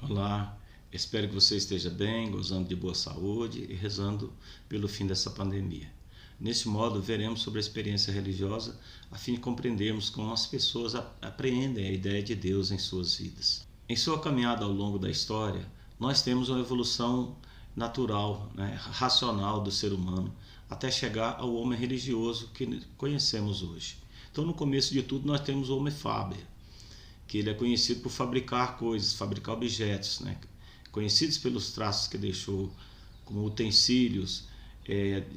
Olá, espero que você esteja bem, gozando de boa saúde e rezando pelo fim dessa pandemia. Neste modo, veremos sobre a experiência religiosa a fim de compreendermos como as pessoas apreendem a ideia de Deus em suas vidas. Em sua caminhada ao longo da história, nós temos uma evolução natural, racional do ser humano, até chegar ao homem religioso que conhecemos hoje. Então, no começo de tudo, nós temos o homem faber, que ele é conhecido por fabricar coisas, fabricar objetos, conhecidos pelos traços que deixou, como utensílios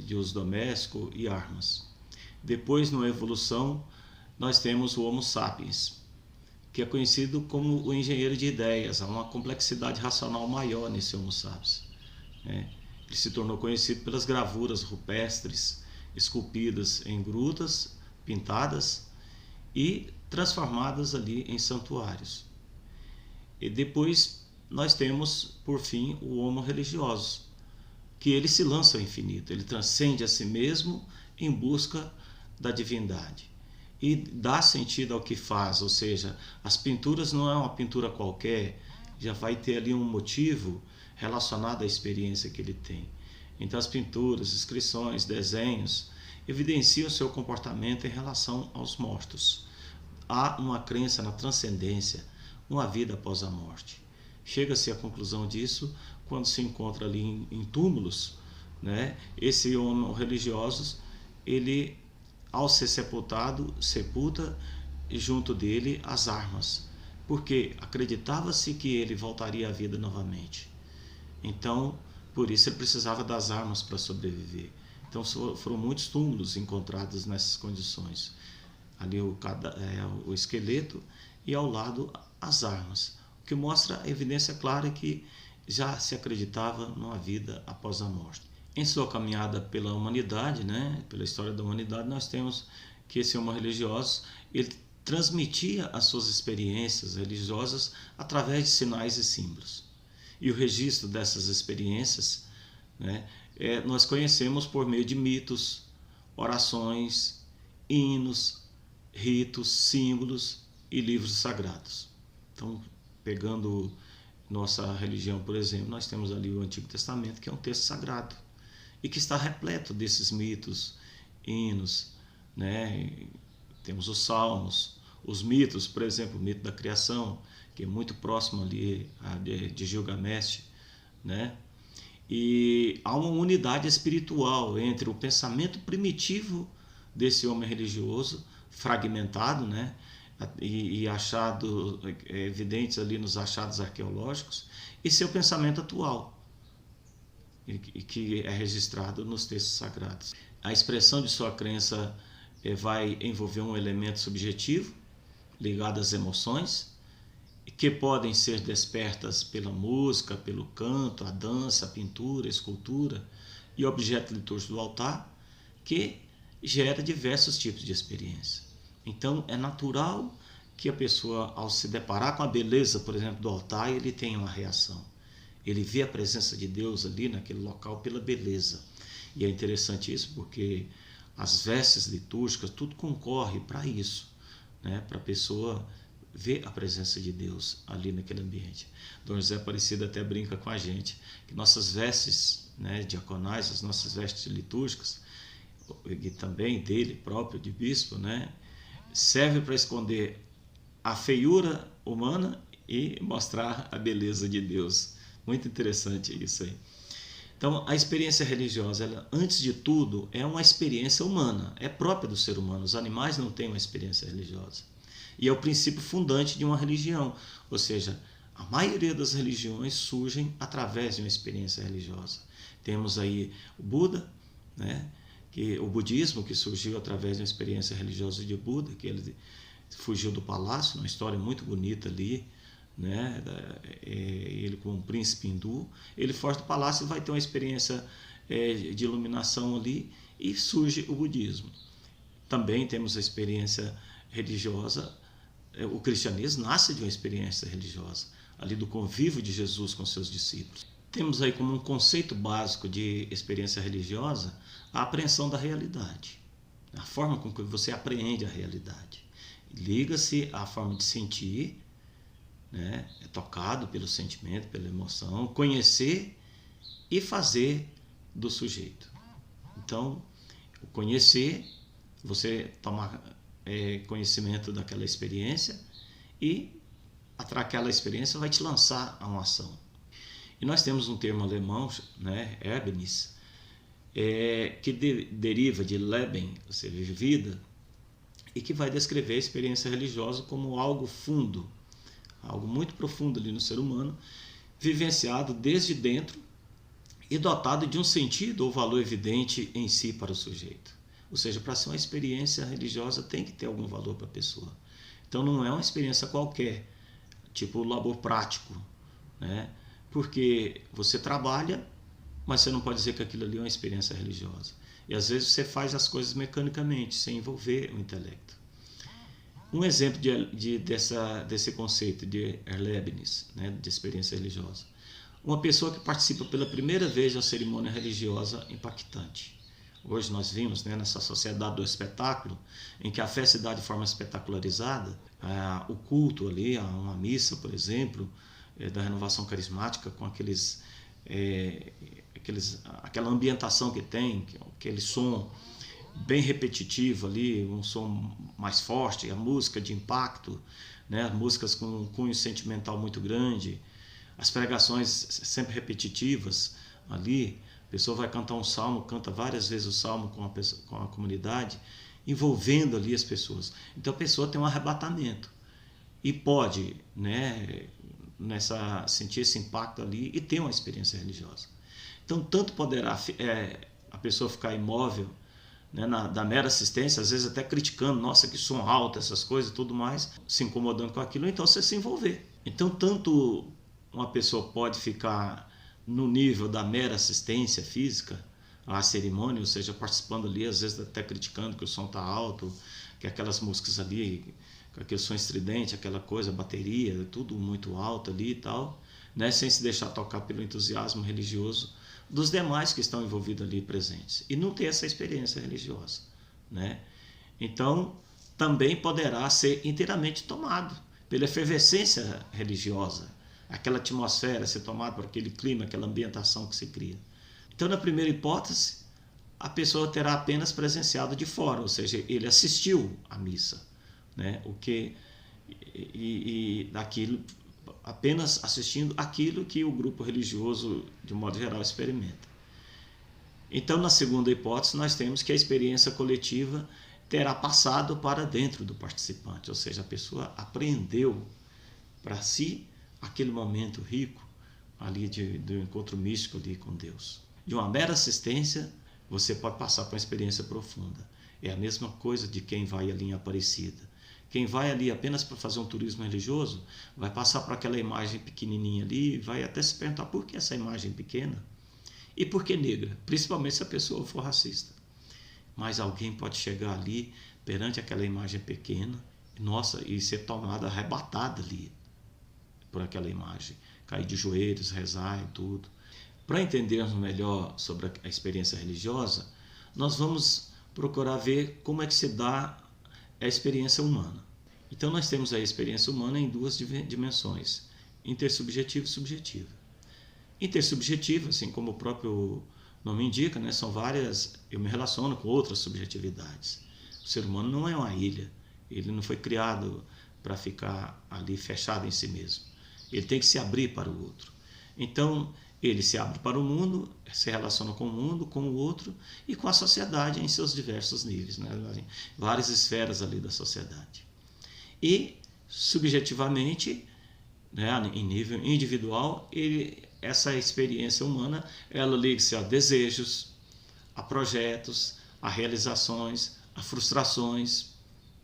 de uso doméstico e armas. Depois, na evolução, nós temos o Homo sapiens, que é conhecido como o engenheiro de ideias. Há uma complexidade racional maior nesse Homo sapiens. Ele se tornou conhecido pelas gravuras rupestres, esculpidas em grutas, pintadas e transformadas ali em santuários. E depois nós temos, por fim, o homo religioso, que ele se lança ao infinito, ele transcende a si mesmo em busca da divindade e dá sentido ao que faz, ou seja, as pinturas não é uma pintura qualquer, já vai ter ali um motivo relacionado à experiência que ele tem. Então as pinturas, inscrições, desenhos evidenciam seu comportamento em relação aos mortos. Há uma crença na transcendência, uma vida após a morte. Chega-se à conclusão disso quando se encontra ali em túmulos, esse homem religioso, ele, ao ser sepultado, sepulta junto dele as armas, porque acreditava-se que ele voltaria à vida novamente. Então, por isso ele precisava das armas para sobreviver. Então foram muitos túmulos encontrados nessas condições. Ali o esqueleto e ao lado as armas, o que mostra a evidência clara que já se acreditava numa vida após a morte. Em sua caminhada pela humanidade, pela história da humanidade, nós temos que esse homem religioso, ele transmitia as suas experiências religiosas através de sinais e símbolos. E o registro dessas experiências, nós conhecemos por meio de mitos, orações, hinos, ritos, símbolos e livros sagrados. Então, pegando nossa religião, por exemplo, nós temos ali o Antigo Testamento, que é um texto sagrado e que está repleto desses mitos, hinos, Temos os salmos, os mitos, por exemplo, o mito da criação, que é muito próximo ali de Gilgamesh, E há uma unidade espiritual entre o pensamento primitivo desse homem religioso, fragmentado, e achado, evidentes ali nos achados arqueológicos, e seu pensamento atual, que é registrado nos textos sagrados. A expressão de sua crença vai envolver um elemento subjetivo, ligado às emoções, que podem ser despertas pela música, pelo canto, a dança, a pintura, a escultura e o objeto litúrgico do altar, que gera diversos tipos de experiência. Então, é natural que a pessoa, ao se deparar com a beleza, por exemplo, do altar, ele tenha uma reação. Ele vê a presença de Deus ali naquele local pela beleza. E é interessante isso porque as vestes litúrgicas, tudo concorre para isso, para a pessoa ver a presença de Deus ali naquele ambiente. Dom José Aparecido até brinca com a gente que nossas vestes diaconais, as nossas vestes litúrgicas, e também dele próprio, de bispo, serve para esconder a feiura humana e mostrar a beleza de Deus. Muito interessante isso aí. Então, a experiência religiosa, ela, antes de tudo, é uma experiência humana, é própria do ser humano. Os animais não têm uma experiência religiosa. E é o princípio fundante de uma religião, ou seja, a maioria das religiões surgem através de uma experiência religiosa. Temos aí o Buda, o budismo, que surgiu através de uma experiência religiosa de Buda, que ele fugiu do palácio, uma história muito bonita ali, ele como um príncipe hindu, ele foge do palácio e vai ter uma experiência de iluminação ali e surge o budismo. Também temos a experiência religiosa, o cristianismo nasce de uma experiência religiosa, ali do convívio de Jesus com seus discípulos. Temos aí como um conceito básico de experiência religiosa a apreensão da realidade, a forma com que você apreende a realidade. Liga-se à forma de sentir né? É tocado pelo sentimento, pela emoção, conhecer e fazer do sujeito. Então, o conhecer, você toma conhecimento daquela experiência e aquela experiência vai te lançar a uma ação. E nós temos um termo alemão, né, Erlebnis, que deriva de Leben, ou seja, vida, e que vai descrever a experiência religiosa como algo fundo, algo muito profundo ali no ser humano, vivenciado desde dentro e dotado de um sentido ou valor evidente em si para o sujeito. Ou seja, para ser uma experiência religiosa tem que ter algum valor para a pessoa. Então não é uma experiência qualquer, tipo labor prático, né? Porque você trabalha, mas você não pode dizer que aquilo ali é uma experiência religiosa. E às vezes você faz as coisas mecanicamente, sem envolver o intelecto. Um exemplo desse conceito de Erlebnis, né, de experiência religiosa. Uma pessoa que participa pela primeira vez de uma cerimônia religiosa impactante. Hoje nós vimos, né, nessa sociedade do espetáculo, em que a fé se dá de forma espetacularizada, o culto ali, uma missa, por exemplo, da renovação carismática, com aquela ambientação que tem, aquele som bem repetitivo ali, um som mais forte, a música de impacto, né, músicas com um cunho sentimental muito grande, as pregações sempre repetitivas ali, a pessoa vai cantar um salmo, canta várias vezes o salmo com a comunidade, envolvendo ali as pessoas. Então a pessoa tem um arrebatamento e pode, né, sentir esse impacto ali e ter uma experiência religiosa. Então tanto poderá a pessoa ficar imóvel, né, da mera assistência, às vezes até criticando, nossa, que som alto, essas coisas e tudo mais, se incomodando com aquilo, então você se envolver. Então tanto uma pessoa pode ficar no nível da mera assistência física à cerimônia, ou seja, participando ali, às vezes até criticando que o som está alto, que aquelas músicas ali, com aquele som estridente, aquela coisa, bateria, tudo muito alto ali e tal, né, sem se deixar tocar pelo entusiasmo religioso dos demais que estão envolvidos ali presentes, e não ter essa experiência religiosa, né? Então, também poderá ser inteiramente tomado pela efervescência religiosa, aquela atmosfera ser tomada por aquele clima, aquela ambientação que se cria. Então, na primeira hipótese, a pessoa terá apenas presenciado de fora, ou seja, ele assistiu à missa, né? Daquilo, apenas assistindo aquilo que o grupo religioso, de modo geral, experimenta. Então, na segunda hipótese, nós temos que a experiência coletiva terá passado para dentro do participante, ou seja, a pessoa apreendeu para si aquele momento rico ali do encontro místico ali com Deus. De uma mera assistência, você pode passar para uma experiência profunda. É a mesma coisa de quem vai ali em Aparecida. Quem vai ali apenas para fazer um turismo religioso, vai passar por aquela imagem pequenininha ali, vai até se perguntar por que essa imagem pequena e por que negra, principalmente se a pessoa for racista. Mas alguém pode chegar ali perante aquela imagem pequena, nossa, e ser tomada, arrebatada ali por aquela imagem, cair de joelhos, rezar e tudo. Para entendermos melhor sobre a experiência religiosa, nós vamos procurar ver como é que se dá a experiência humana. Então nós temos a experiência humana em duas dimensões, intersubjetiva e subjetiva. Intersubjetiva, assim como o próprio nome indica, né, são várias, eu me relaciono com outras subjetividades. O ser humano não é uma ilha, ele não foi criado para ficar ali fechado em si mesmo. Ele tem que se abrir para o outro. Então, ele se abre para o mundo, se relaciona com o mundo, com o outro e com a sociedade em seus diversos níveis, né? Várias esferas ali da sociedade. E, subjetivamente, né, em nível individual, essa experiência humana, ela liga-se a desejos, a projetos, a realizações, a frustrações,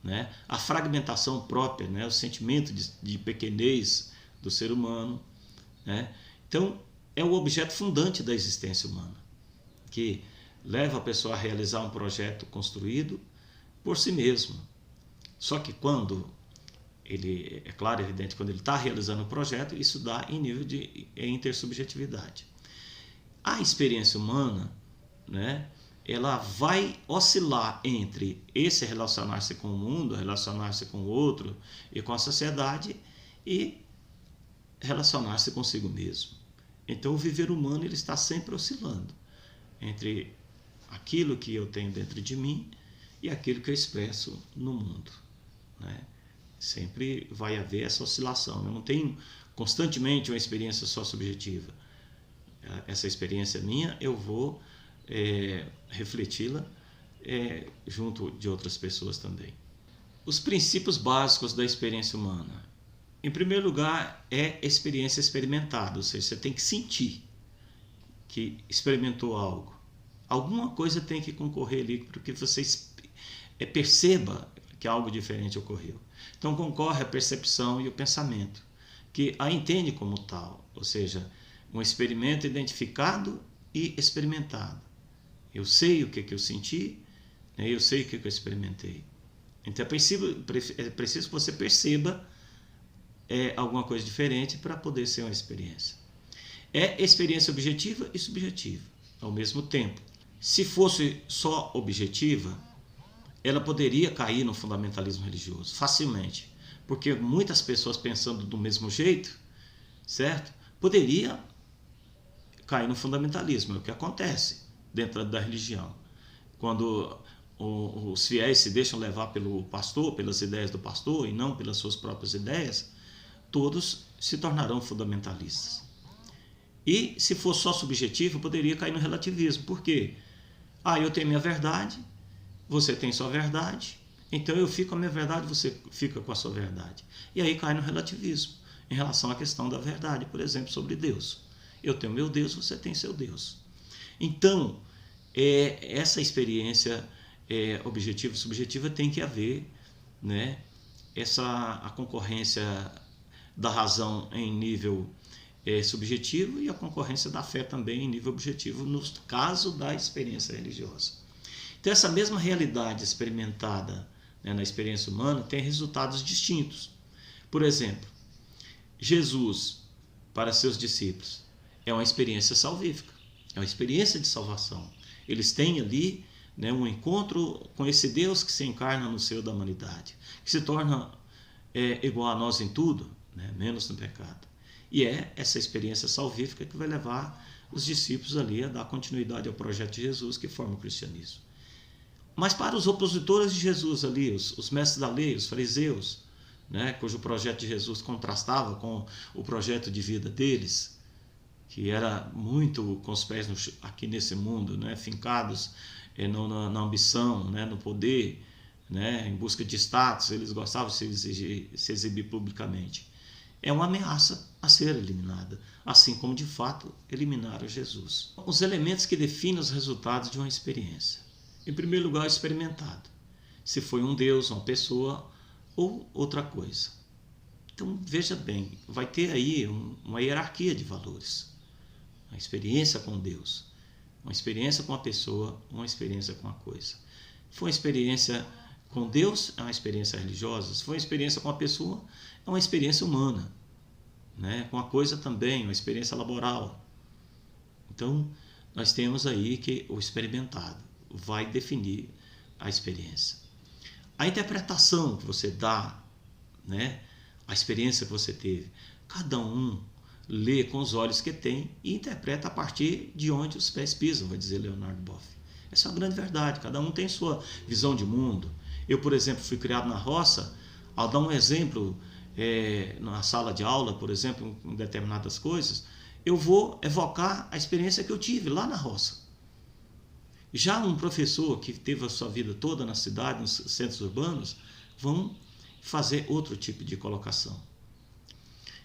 né, a fragmentação própria, né, o sentimento de pequenez do ser humano, né? Então, é o objeto fundante da existência humana, que leva a pessoa a realizar um projeto construído por si mesmo. Só que quando ele, é claro, é evidente, quando ele está realizando o projeto, isso dá em nível de intersubjetividade. A experiência humana, né, ela vai oscilar entre esse relacionar-se com o mundo, relacionar-se com o outro e com a sociedade, e relacionar-se consigo mesmo. Então o viver humano ele está sempre oscilando entre aquilo que eu tenho dentro de mim e aquilo que eu expresso no mundo, né? Sempre vai haver essa oscilação. Eu não tenho constantemente uma experiência só subjetiva. Essa experiência minha eu vou refleti-la junto de outras pessoas também. Os princípios básicos da experiência humana. Em primeiro lugar, é experiência experimentada, ou seja, você tem que sentir que experimentou algo. Alguma coisa tem que concorrer ali para que você perceba que algo diferente ocorreu. Então concorre a percepção e o pensamento, que a entende como tal, ou seja, um experimento identificado e experimentado. Eu sei o que eu senti, eu sei o que eu experimentei. Então é preciso que você perceba alguma coisa diferente para poder ser uma experiência. É experiência objetiva e subjetiva ao mesmo tempo. Se fosse só objetiva, ela poderia cair no fundamentalismo religioso facilmente, porque muitas pessoas pensando do mesmo jeito, certo? Poderia cair no fundamentalismo, é o que acontece dentro da religião. Quando os fiéis se deixam levar pelo pastor, pelas ideias do pastor e não pelas suas próprias ideias, todos se tornarão fundamentalistas. E se for só subjetivo, poderia cair no relativismo. Por quê? Eu tenho minha verdade, você tem sua verdade, então eu fico com a minha verdade, você fica com a sua verdade. E aí cai no relativismo, em relação à questão da verdade, por exemplo, sobre Deus. Eu tenho meu Deus, você tem seu Deus. Então, essa experiência objetiva e subjetiva tem que haver, né, a concorrência da razão em nível subjetivo e a concorrência da fé também em nível objetivo, no caso da experiência religiosa. Então, essa mesma realidade experimentada, né, na experiência humana tem resultados distintos. Por exemplo, Jesus, para seus discípulos, é uma experiência salvífica, é uma experiência de salvação. Eles têm ali, né, um encontro com esse Deus que se encarna no seio da humanidade, que se torna igual a nós em tudo, né, menos no pecado. E é essa experiência salvífica que vai levar os discípulos ali a dar continuidade ao projeto de Jesus que forma o cristianismo. Mas para os opositores de Jesus ali, os mestres da lei, os fariseus, né, cujo projeto de Jesus contrastava com o projeto de vida deles, que era muito com os pés aqui nesse mundo, né, fincados na ambição, né, no poder, né, em busca de status, eles gostavam de se exibir publicamente. É uma ameaça a ser eliminada, assim como de fato eliminaram Jesus. Os elementos que definem os resultados de uma experiência. Em primeiro lugar, experimentado. Se foi um Deus, uma pessoa ou outra coisa. Então, veja bem, vai ter aí uma hierarquia de valores. Uma experiência com Deus, uma experiência com a pessoa, uma experiência com a coisa. Foi uma experiência com Deus, é uma experiência religiosa. Se foi uma experiência com a pessoa, é uma experiência humana, né? Com a coisa também, uma experiência laboral. Então, nós temos aí que o experimentado vai definir a experiência. A interpretação que você dá, né, a experiência que você teve, cada um lê com os olhos que tem e interpreta a partir de onde os pés pisam, vai dizer Leonardo Boff. Essa é uma grande verdade, cada um tem sua visão de mundo. Eu, por exemplo, fui criado na roça. Ao dar um exemplo na sala de aula, por exemplo, em determinadas coisas, eu vou evocar a experiência que eu tive lá na roça. Já um professor que teve a sua vida toda na cidade, nos centros urbanos, vão fazer outro tipo de colocação.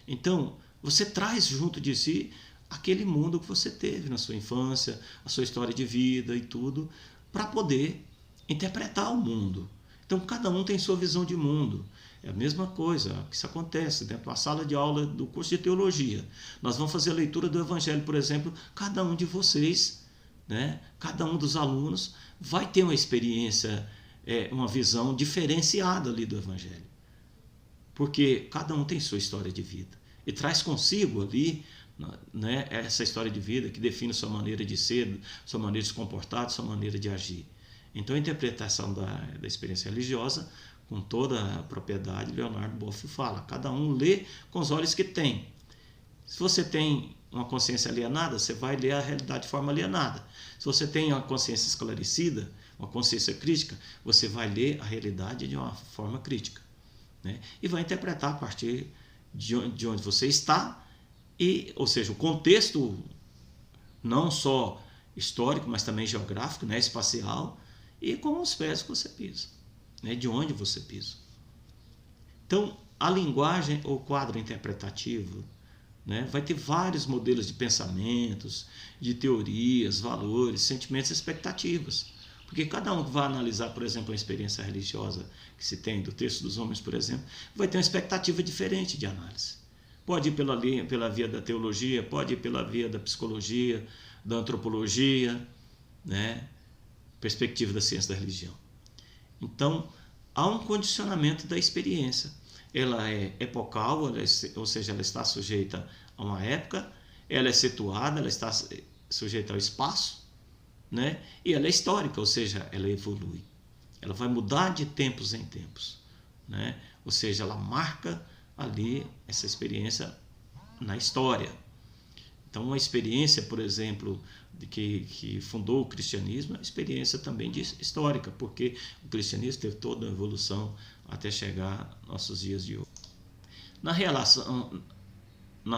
Então, você traz junto de si aquele mundo que você teve na sua infância, a sua história de vida e tudo, para poder interpretar o mundo. Então, cada um tem sua visão de mundo. É a mesma coisa que isso acontece dentro da sala de aula do curso de teologia. Nós vamos fazer a leitura do Evangelho, por exemplo, cada um de vocês, né, cada um dos alunos vai ter uma experiência, uma visão diferenciada ali do Evangelho. Porque cada um tem sua história de vida. E traz consigo ali, né, essa história de vida que define sua maneira de ser, sua maneira de se comportar, sua maneira de agir. Então, a interpretação da experiência religiosa, com toda a propriedade, Leonardo Boff fala, cada um lê com os olhos que tem. Se você tem uma consciência alienada, você vai ler a realidade de forma alienada. Se você tem uma consciência esclarecida, uma consciência crítica, você vai ler a realidade de uma forma crítica, né? E vai interpretar a partir de onde você está, ou seja, o contexto não só histórico, mas também geográfico, né, espacial, e com os pés que você pisa, né, de onde você pisa. Então, a linguagem ou quadro interpretativo, né, vai ter vários modelos de pensamentos, de teorias, valores, sentimentos e expectativas. Porque cada um que vai analisar, por exemplo, a experiência religiosa que se tem do Texto dos Homens, por exemplo, vai ter uma expectativa diferente de análise. Pode ir pela via da teologia, pode ir pela via da psicologia, da antropologia, né, perspectiva da ciência da religião. Então, há um condicionamento da experiência. Ela é epocal, ou seja, ela está sujeita a uma época, ela é situada, ela está sujeita ao espaço, né? E ela é histórica, ou seja, ela evolui. Ela vai mudar de tempos em tempos, né? Ou seja, ela marca ali essa experiência na história. Então, uma experiência, por exemplo, que fundou o cristianismo, é uma experiência também histórica, porque o cristianismo teve toda uma evolução até chegar aos nossos dias de hoje. Na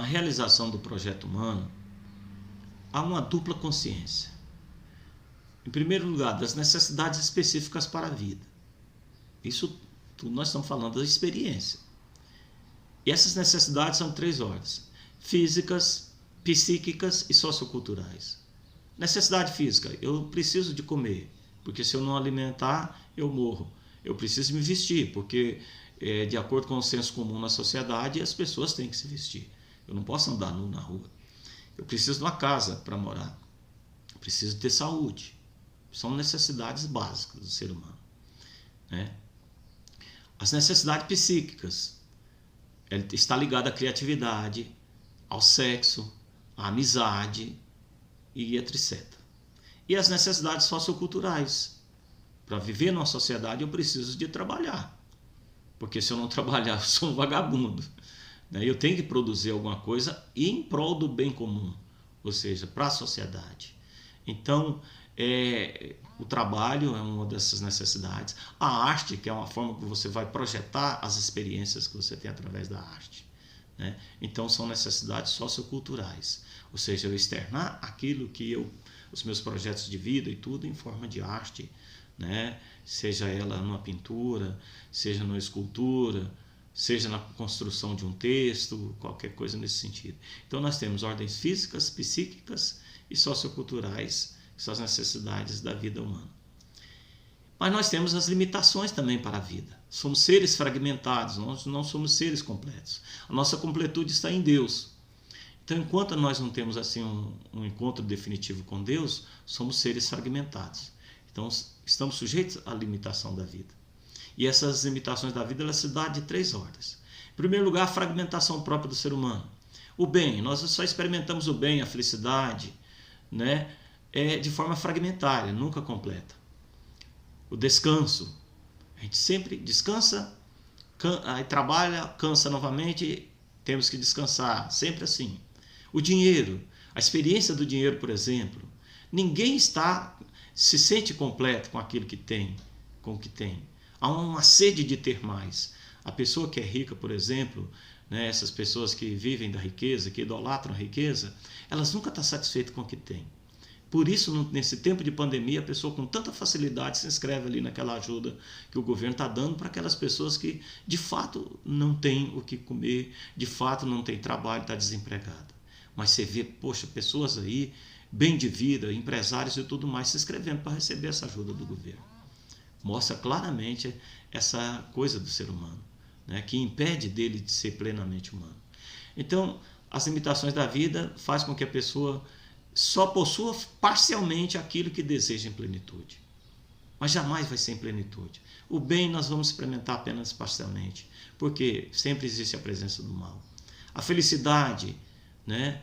realização do projeto humano, há uma dupla consciência. Em primeiro lugar, das necessidades específicas para a vida. Isso tudo nós estamos falando da experiência. E essas necessidades são 3 ordens: físicas, psíquicas e socioculturais. Necessidade física: eu preciso de comer, porque se eu não alimentar, eu morro. Eu preciso me vestir, porque de acordo com o senso comum na sociedade, as pessoas têm que se vestir. Eu não posso andar nu na rua. Eu preciso de uma casa para morar. Eu preciso ter saúde. São necessidades básicas do ser humano, né? As necessidades psíquicas, ela está ligada à criatividade, ao sexo, à amizade e etc. E as necessidades socioculturais. Para viver numa sociedade eu preciso de trabalhar, porque se eu não trabalhar eu sou um vagabundo, né? Eu tenho que produzir alguma coisa em prol do bem comum, ou seja, para a sociedade. Então, o trabalho é uma dessas necessidades. A arte, que é uma forma que você vai projetar as experiências que você tem através da arte, né? Então, são necessidades socioculturais, ou seja, eu externar aquilo que os meus projetos de vida e tudo em forma de arte, né? Seja ela numa pintura, seja numa escultura, seja na construção de um texto, qualquer coisa nesse sentido. Então, nós temos ordens físicas, psíquicas e socioculturais, que são as necessidades da vida humana. Mas nós temos as limitações também para a vida. Somos seres fragmentados, nós não somos seres completos. A nossa completude está em Deus. Então, enquanto nós não temos assim um encontro definitivo com Deus, somos seres fragmentados. Então, estamos sujeitos à limitação da vida. E essas limitações da vida, elas se dão de 3 ordens. Em primeiro lugar, a fragmentação própria do ser humano. O bem, nós só experimentamos o bem, a felicidade, né, de forma fragmentária, nunca completa. O descanso, a gente sempre descansa, aí trabalha, cansa novamente, temos que descansar, sempre assim. O dinheiro, a experiência do dinheiro, por exemplo, ninguém se sente completo com aquilo que tem, com o que tem. Há uma sede de ter mais. A pessoa que é rica, por exemplo, né, essas pessoas que vivem da riqueza, que idolatram a riqueza, elas nunca estão satisfeitas com o que têm. Por isso, nesse tempo de pandemia, a pessoa com tanta facilidade se inscreve ali naquela ajuda que o governo está dando para aquelas pessoas que, de fato, não têm o que comer, de fato, não têm trabalho, está desempregada. Mas você vê, poxa, pessoas aí, bem de vida, empresários e tudo mais, se inscrevendo para receber essa ajuda do governo. Mostra claramente essa coisa do ser humano, né, que impede dele de ser plenamente humano. Então, as limitações da vida fazem com que a pessoa só possua parcialmente aquilo que deseja em plenitude. Mas jamais vai ser em plenitude. O bem nós vamos experimentar apenas parcialmente, porque sempre existe a presença do mal. A felicidade, né?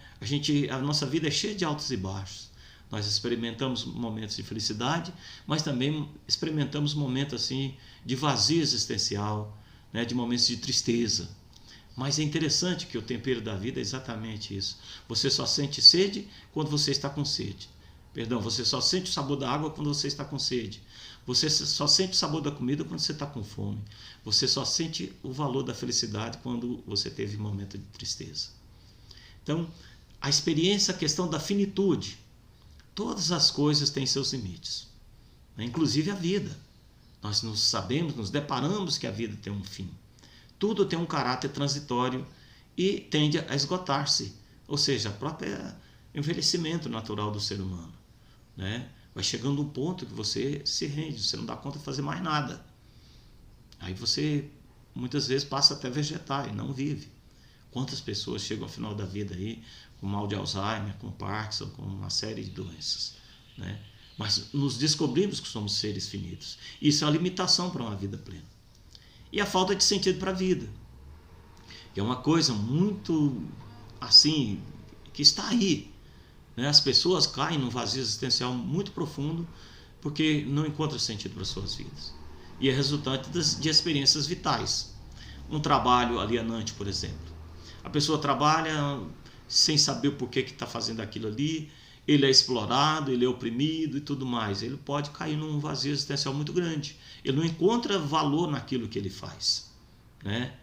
A nossa vida é cheia de altos e baixos. Nós experimentamos momentos de felicidade, mas também experimentamos momentos assim de vazio existencial, né? De momentos de tristeza. Mas é interessante que o tempero da vida é exatamente isso. Você só sente sede quando você está com sede. Perdão, você só sente o sabor da água quando você está com sede. Você só sente o sabor da comida quando você está com fome. Você só sente o valor da felicidade quando você teve um momento de tristeza. Então, a experiência, a questão da finitude. Todas as coisas têm seus limites, né? Inclusive a vida. Nós nos deparamos que a vida tem um fim. Tudo tem um caráter transitório e tende a esgotar-se. Ou seja, o próprio envelhecimento natural do ser humano, né? Vai chegando um ponto que você se rende, você não dá conta de fazer mais nada. Aí você muitas vezes passa até a vegetar e não vive. Quantas pessoas chegam ao final da vida aí com mal de Alzheimer, com Parkinson, com uma série de doenças, né? Mas nos descobrimos que somos seres finitos. Isso é uma limitação para uma vida plena. E a falta de sentido para a vida, que é uma coisa muito assim, que está aí, né? As pessoas caem num vazio existencial muito profundo porque não encontram sentido para suas vidas. E é resultante de experiências vitais. Um trabalho alienante, por exemplo. A pessoa trabalha sem saber o porquê que está fazendo aquilo ali, ele é explorado, ele é oprimido e tudo mais. Ele pode cair num vazio existencial muito grande. Ele não encontra valor naquilo que ele faz, né?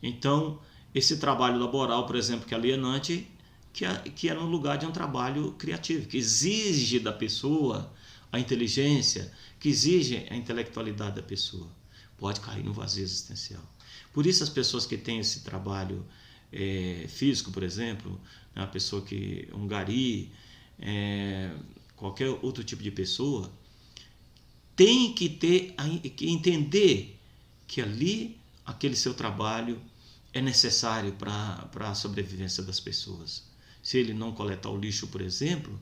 Então, esse trabalho laboral, por exemplo, que é alienante, que é no lugar de um trabalho criativo, que exige da pessoa a inteligência, que exige a intelectualidade da pessoa, pode cair no vazio existencial. Por isso as pessoas que têm esse trabalho físico, por exemplo, uma pessoa um gari, qualquer outro tipo de pessoa, tem que entender que ali, aquele seu trabalho é necessário para a sobrevivência das pessoas. Se ele não coletar o lixo, por exemplo,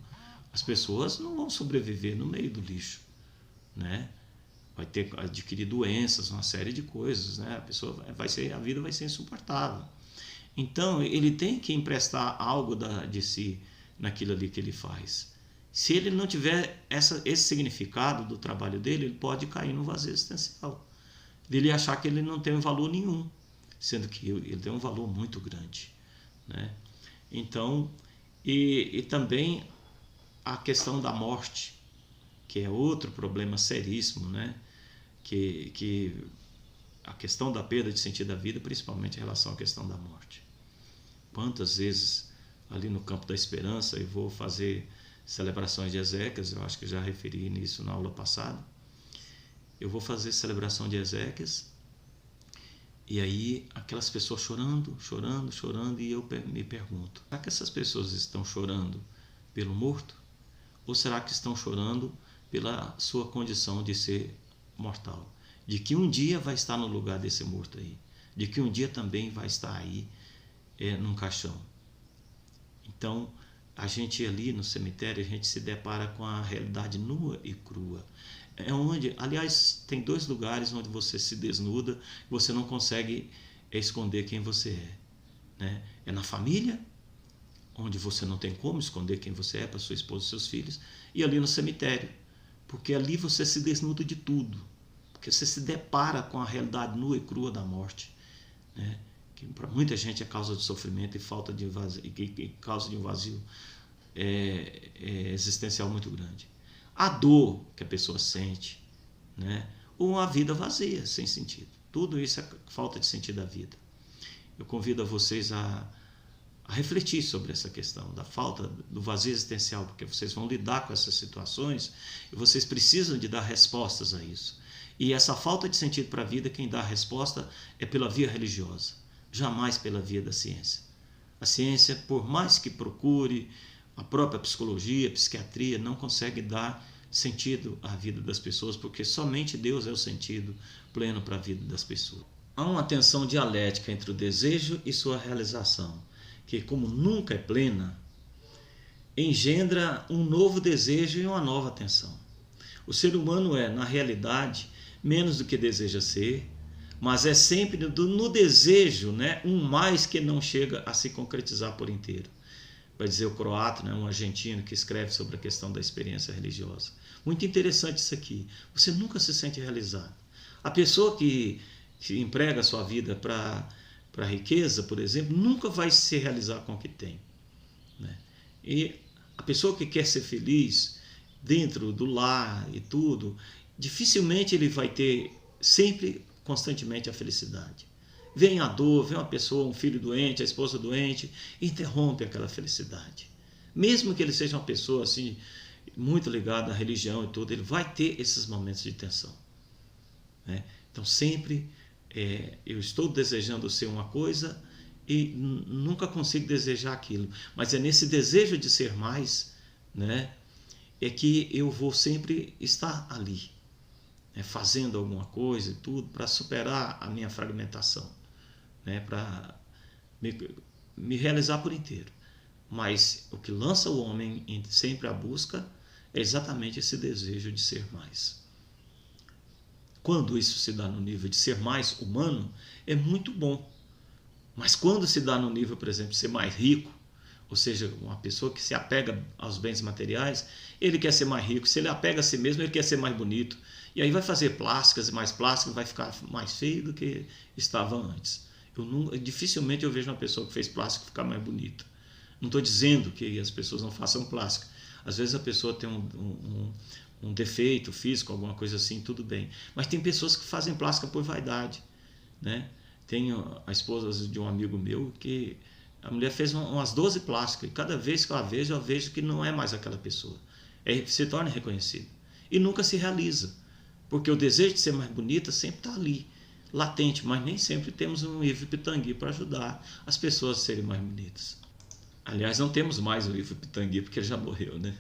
as pessoas não vão sobreviver no meio do lixo, né? Vai ter adquirir doenças, uma série de coisas, né? A vida vai ser insuportável. Então, ele tem que emprestar algo de si naquilo ali que ele faz. Se ele não tiver esse significado do trabalho dele, ele pode cair no vazio existencial. Ele achar que ele não tem valor nenhum, sendo que ele tem um valor muito grande, né? Então, e também a questão da morte, que é outro problema seríssimo, né? Que a questão da perda de sentido da vida, principalmente em relação à questão da morte. Quantas vezes ali no campo da esperança, eu vou fazer celebrações de exéquias, eu acho que já referi nisso na aula passada. Eu vou fazer celebração de exéquias e aí aquelas pessoas chorando, e eu me pergunto, será que essas pessoas estão chorando pelo morto? Ou será que estão chorando pela sua condição de ser mortal? De que um dia vai estar no lugar desse morto aí, de que um dia também vai estar aí num caixão. Então, a gente ali no cemitério, a gente se depara com a realidade nua e crua. Aliás, tem 2 lugares onde você se desnuda, você não consegue esconder quem você é, né? É na família, onde você não tem como esconder quem você é para sua esposa e seus filhos, e ali no cemitério, porque ali você se desnuda de tudo, porque você se depara com a realidade nua e crua da morte, né? Que para muita gente é causa de sofrimento e falta de vazio, e causa de um vazio existencial muito grande. A dor que a pessoa sente, né? Ou a vida vazia, sem sentido. Tudo isso é falta de sentido da vida. Eu convido a vocês a refletir sobre essa questão da falta do vazio existencial, porque vocês vão lidar com essas situações e vocês precisam de dar respostas a isso. E essa falta de sentido para a vida, quem dá a resposta é pela via religiosa, jamais pela via da ciência. A ciência, por mais que procure, a própria psicologia, a psiquiatria, não consegue dar sentido à vida das pessoas, porque somente Deus é o sentido pleno para a vida das pessoas. Há uma tensão dialética entre o desejo e sua realização, que, como nunca é plena, engendra um novo desejo e uma nova tensão. O ser humano é, na realidade, menos do que deseja ser, mas é sempre no desejo, né, um mais que não chega a se concretizar por inteiro. Vai dizer o croata, né, um argentino que escreve sobre a questão da experiência religiosa. Muito interessante isso aqui. Você nunca se sente realizado. A pessoa que emprega a sua vida para para a riqueza, por exemplo, nunca vai se realizar com o que tem, né? E a pessoa que quer ser feliz dentro do lar e tudo, dificilmente ele vai ter sempre, constantemente, a felicidade. Vem a dor, vem uma pessoa, um filho doente, a esposa doente, interrompe aquela felicidade. Mesmo que ele seja uma pessoa assim, muito ligada à religião e tudo, ele vai ter esses momentos de tensão, né? Então sempre eu estou desejando ser uma coisa e nunca consigo desejar aquilo. Mas é nesse desejo de ser mais, né, é que eu vou sempre estar ali, né, fazendo alguma coisa e tudo para superar a minha fragmentação, né, para me realizar por inteiro. Mas o que lança o homem sempre à busca é exatamente esse desejo de ser mais. Quando isso se dá no nível de ser mais humano, é muito bom. Mas quando se dá no nível, por exemplo, de ser mais rico, ou seja, uma pessoa que se apega aos bens materiais, ele quer ser mais rico. Se ele apega a si mesmo, ele quer ser mais bonito. E aí vai fazer plásticas e mais plásticas, vai ficar mais feio do que estava antes. Dificilmente eu vejo uma pessoa que fez plástico ficar mais bonita. Não estou dizendo que as pessoas não façam plástico. Às vezes a pessoa tem um defeito físico, alguma coisa assim, tudo bem. Mas tem pessoas que fazem plástica por vaidade, né? Tenho a esposa de um amigo meu que a mulher fez umas 12 plásticas e cada vez que eu vejo que não é mais aquela pessoa. Se torna reconhecida. E nunca se realiza. Porque o desejo de ser mais bonita sempre está ali, latente, mas nem sempre temos um Ivo Pitangui para ajudar as pessoas a serem mais bonitas. Aliás, não temos mais o Ivo Pitangui porque ele já morreu, né?